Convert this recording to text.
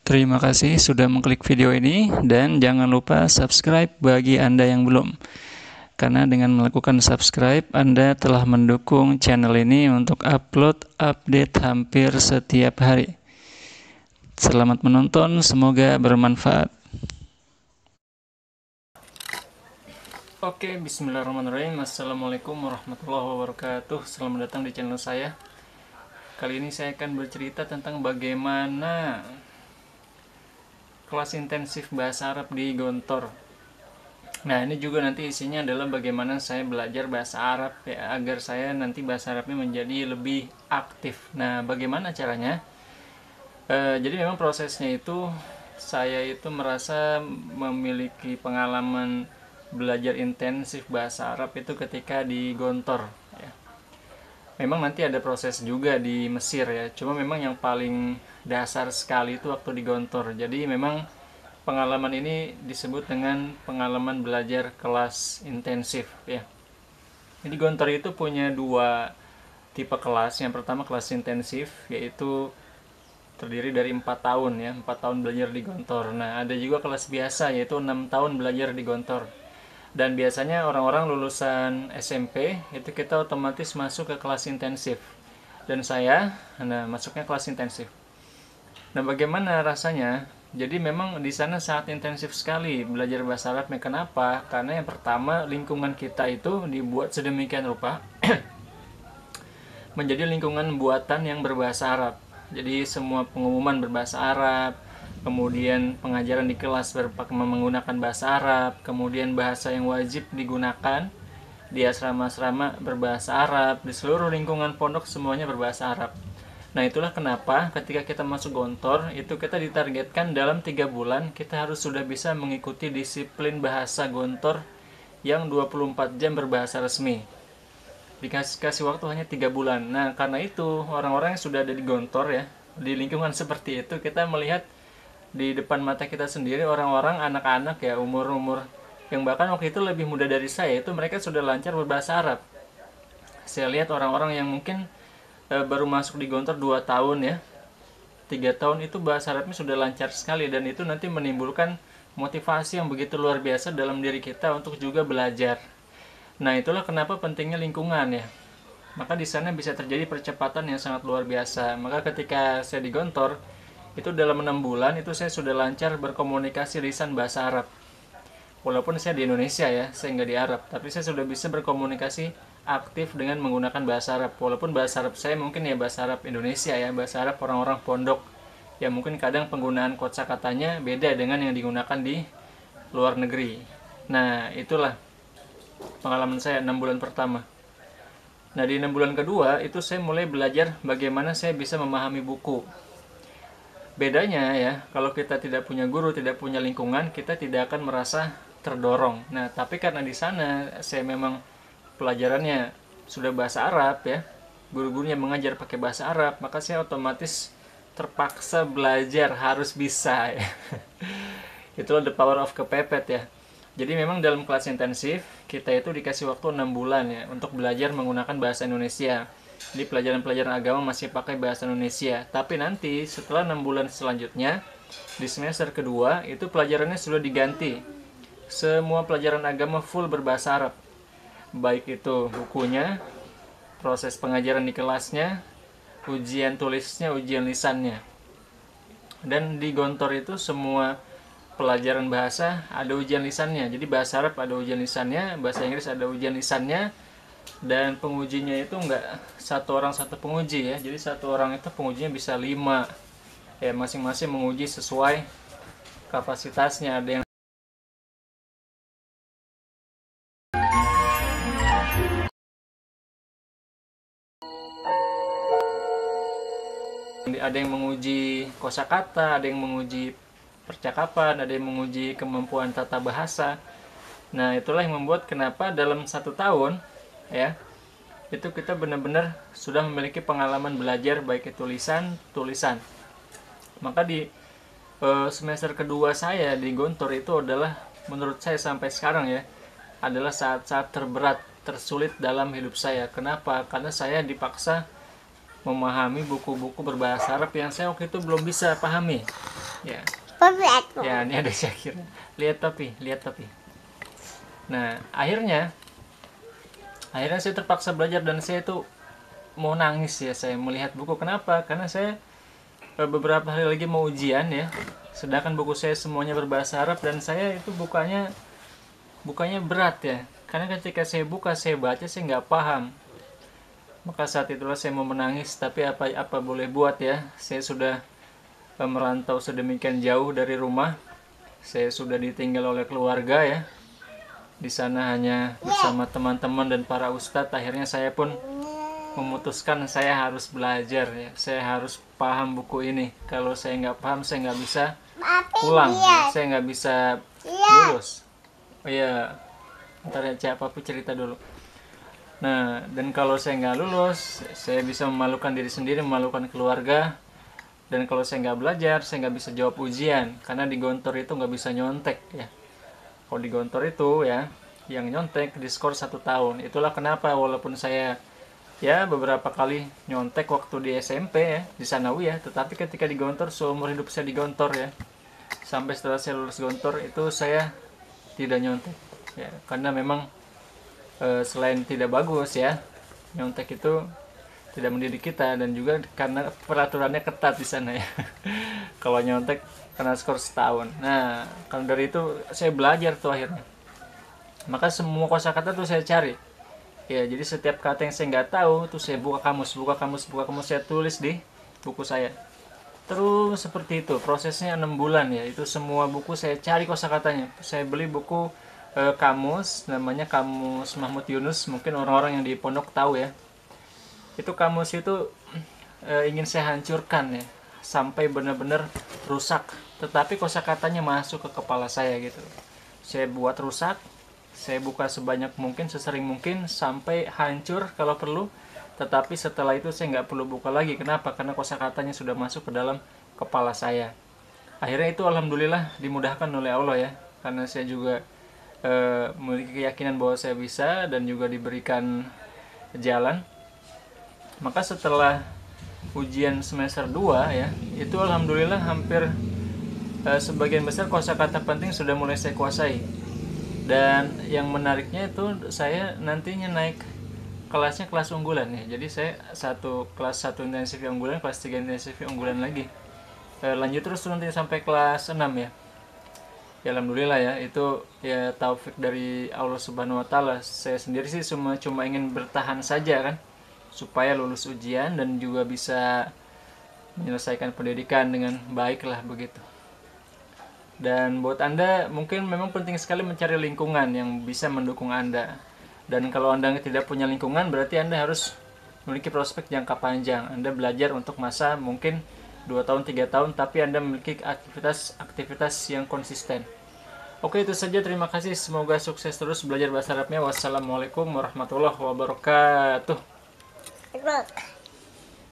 Terima kasih sudah mengklik video ini dan jangan lupa subscribe bagi Anda yang belum. Karena dengan melakukan subscribe, Anda telah mendukung channel ini untuk upload update hampir setiap hari. Selamat menonton, semoga bermanfaat. Oke, bismillahirrahmanirrahim. Assalamualaikum warahmatullahi wabarakatuh. Selamat datang di channel saya. Kali ini saya akan bercerita tentang bagaimana kelas intensif bahasa Arab di Gontor. Nah, ini juga nanti isinya adalah bagaimana saya belajar bahasa Arab ya, agar saya nanti bahasa Arabnya menjadi lebih aktif. Nah, bagaimana caranya? Jadi memang prosesnya itu saya itu merasa memiliki pengalaman belajar intensif bahasa Arab itu ketika di Gontor ya. Memang nanti ada proses juga di Mesir ya, cuma memang yang paling dasar sekali itu waktu di Gontor. Jadi memang pengalaman ini disebut dengan pengalaman belajar kelas intensif ya. Jadi Gontor itu punya dua tipe kelas. Yang pertama kelas intensif, yaitu terdiri dari 4 tahun ya, 4 tahun belajar di Gontor. Nah, ada juga kelas biasa, yaitu 6 tahun belajar di Gontor. Dan biasanya orang-orang lulusan SMP itu kita otomatis masuk ke kelas intensif. Dan saya, masuknya kelas intensif. Nah, bagaimana rasanya? Jadi memang di sana sangat intensif sekali belajar bahasa Arabnya. Kenapa? Karena yang pertama, lingkungan kita itu dibuat sedemikian rupa menjadi lingkungan buatan yang berbahasa Arab. Jadi semua pengumuman berbahasa Arab, kemudian pengajaran di kelas menggunakan bahasa Arab, kemudian bahasa yang wajib digunakan di asrama-asrama berbahasa Arab, di seluruh lingkungan pondok semuanya berbahasa Arab. Nah, itulah kenapa ketika kita masuk Gontor itu kita ditargetkan dalam 3 bulan kita harus sudah bisa mengikuti disiplin bahasa Gontor yang 24 jam berbahasa resmi. Dikasih waktu hanya 3 bulan. Nah, karena itu orang-orang yang sudah ada di Gontor ya, di lingkungan seperti itu, kita melihat di depan mata kita sendiri orang-orang, anak-anak ya, umur-umur yang bahkan waktu itu lebih muda dari saya, itu mereka sudah lancar berbahasa Arab. Saya lihat orang-orang yang mungkin baru masuk di Gontor 2 tahun ya, 3 tahun itu bahasa Arabnya sudah lancar sekali, dan itu nanti menimbulkan motivasi yang begitu luar biasa dalam diri kita untuk juga belajar. Nah, itulah kenapa pentingnya lingkungan ya. Maka di sana bisa terjadi percepatan yang sangat luar biasa. Maka ketika saya di Gontor, itu dalam 6 bulan itu saya sudah lancar berkomunikasi lisan bahasa Arab. Walaupun saya di Indonesia ya, saya nggak di Arab, tapi saya sudah bisa berkomunikasi aktif dengan menggunakan bahasa Arab. Walaupun bahasa Arab saya mungkin ya bahasa Arab Indonesia ya, bahasa Arab orang-orang pondok. Ya mungkin kadang penggunaan kosakatanya beda dengan yang digunakan di luar negeri. Nah, itulah pengalaman saya 6 bulan pertama. Nah, di 6 bulan kedua itu saya mulai belajar bagaimana saya bisa memahami buku. Bedanya ya, kalau kita tidak punya guru, tidak punya lingkungan, kita tidak akan merasa terdorong. Nah, tapi karena di sana saya memang pelajarannya sudah bahasa Arab ya, guru-gurunya mengajar pakai bahasa Arab, maka saya otomatis terpaksa belajar, harus bisa ya. Itulah the power of kepepet ya. Jadi memang dalam kelas intensif kita itu dikasih waktu 6 bulan ya untuk belajar menggunakan bahasa Indonesia. Di pelajaran-pelajaran agama masih pakai bahasa Indonesia. Tapi nanti setelah 6 bulan selanjutnya di semester kedua itu pelajarannya sudah diganti. Semua pelajaran agama full berbahasa Arab. Baik itu bukunya, proses pengajaran di kelasnya, ujian tulisnya, ujian lisannya. Dan di Gontor itu semua pelajaran bahasa ada ujian lisannya. Jadi bahasa Arab ada ujian lisannya, bahasa Inggris ada ujian lisannya, dan pengujinya itu enggak satu orang satu penguji ya. Jadi satu orang itu pengujinya bisa 5 ya, masing-masing menguji sesuai kapasitasnya. Ada yang menguji kosakata, ada yang menguji percakapan, ada yang menguji kemampuan tata bahasa. Nah, itulah yang membuat kenapa dalam 1 tahun ya itu kita benar-benar sudah memiliki pengalaman belajar baik itu lisan, tulisan. Maka di semester kedua saya di Gontor itu adalah menurut saya sampai sekarang ya adalah saat-saat terberat, tersulit dalam hidup saya. Kenapa? Karena saya dipaksa memahami buku-buku berbahasa Arab yang saya waktu itu belum bisa pahami. Ya. Ya, ini ada Syakir. Lihat tapi. Nah, akhirnya saya terpaksa belajar dan saya itu mau nangis ya saya melihat buku. Kenapa? Karena saya beberapa hari lagi mau ujian ya. Sedangkan buku saya semuanya berbahasa Arab dan saya itu bukanya berat ya. Karena ketika saya buka, saya baca, saya nggak paham. Maka saat itulah saya mau menangis, tapi apa boleh buat ya. Saya sudah merantau sedemikian jauh dari rumah. Saya sudah ditinggal oleh keluarga ya. Di sana hanya bersama teman-teman dan para ustadz. Akhirnya saya pun memutuskan saya harus belajar ya. Saya harus paham buku ini. Kalau saya nggak paham, saya nggak bisa pulang. Saya nggak bisa lulus. Oh iya, ntar ya Cak Papi cerita dulu. Nah, dan kalau saya nggak lulus, saya bisa memalukan diri sendiri, memalukan keluarga. Dan kalau saya nggak belajar, saya nggak bisa jawab ujian. Karena di Gontor itu nggak bisa nyontek ya. Kalau di Gontor itu ya, yang nyontek diskor 1 tahun. Itulah kenapa walaupun saya ya beberapa kali nyontek waktu di SMP ya, di Sanawiyah, tetapi ketika di Gontor, seumur hidup saya di Gontor ya. Sampai setelah saya lulus Gontor itu saya tidak nyontek ya. Karena memang selain tidak bagus ya, nyontek itu tidak mendidik kita, dan juga karena peraturannya ketat di sana ya. Kalau nyontek kena skor setahun. Nah, kalau dari itu saya belajar tuh akhirnya. Maka semua kosakata tuh saya cari. Ya, jadi setiap kata yang saya nggak tahu tuh saya buka kamus, saya tulis di buku saya. Terus seperti itu, prosesnya 6 bulan ya. Itu semua buku saya cari kosakatanya. Saya beli buku kamus, namanya Kamus Mahmud Yunus. Mungkin orang-orang yang di pondok tahu ya. Itu kamus itu ingin saya hancurkan ya, sampai benar-benar rusak, tetapi kosakatanya masuk ke kepala saya gitu. Saya buat rusak, saya buka sebanyak mungkin, sesering mungkin, sampai hancur kalau perlu, tetapi setelah itu saya nggak perlu buka lagi. Kenapa? Karena kosakatanya sudah masuk ke dalam kepala saya. Akhirnya itu alhamdulillah dimudahkan oleh Allah ya, karena saya juga memiliki keyakinan bahwa saya bisa dan juga diberikan jalan. Maka setelah ujian semester 2 ya, itu alhamdulillah hampir sebagian besar kosakata penting sudah mulai saya kuasai. Dan yang menariknya itu saya nantinya naik kelasnya kelas unggulan ya. Jadi saya kelas 1 intensif unggulan, kelas 3 intensif unggulan lagi. Lanjut terus nanti sampai kelas 6 ya. Ya alhamdulillah ya, itu ya taufik dari Allah Subhanahu wa taala. Saya sendiri sih cuma ingin bertahan saja kan, supaya lulus ujian dan juga bisa menyelesaikan pendidikan dengan baik lah begitu. Dan buat Anda mungkin memang penting sekali mencari lingkungan yang bisa mendukung Anda. Dan kalau Anda tidak punya lingkungan, berarti Anda harus memiliki prospek jangka panjang. Anda belajar untuk masa mungkin 2 tahun, 3 tahun, tapi Anda memiliki aktivitas yang konsisten. Oke, itu saja. Terima kasih. Semoga sukses terus belajar bahasa Arabnya. Wassalamualaikum warahmatullahi wabarakatuh. Look.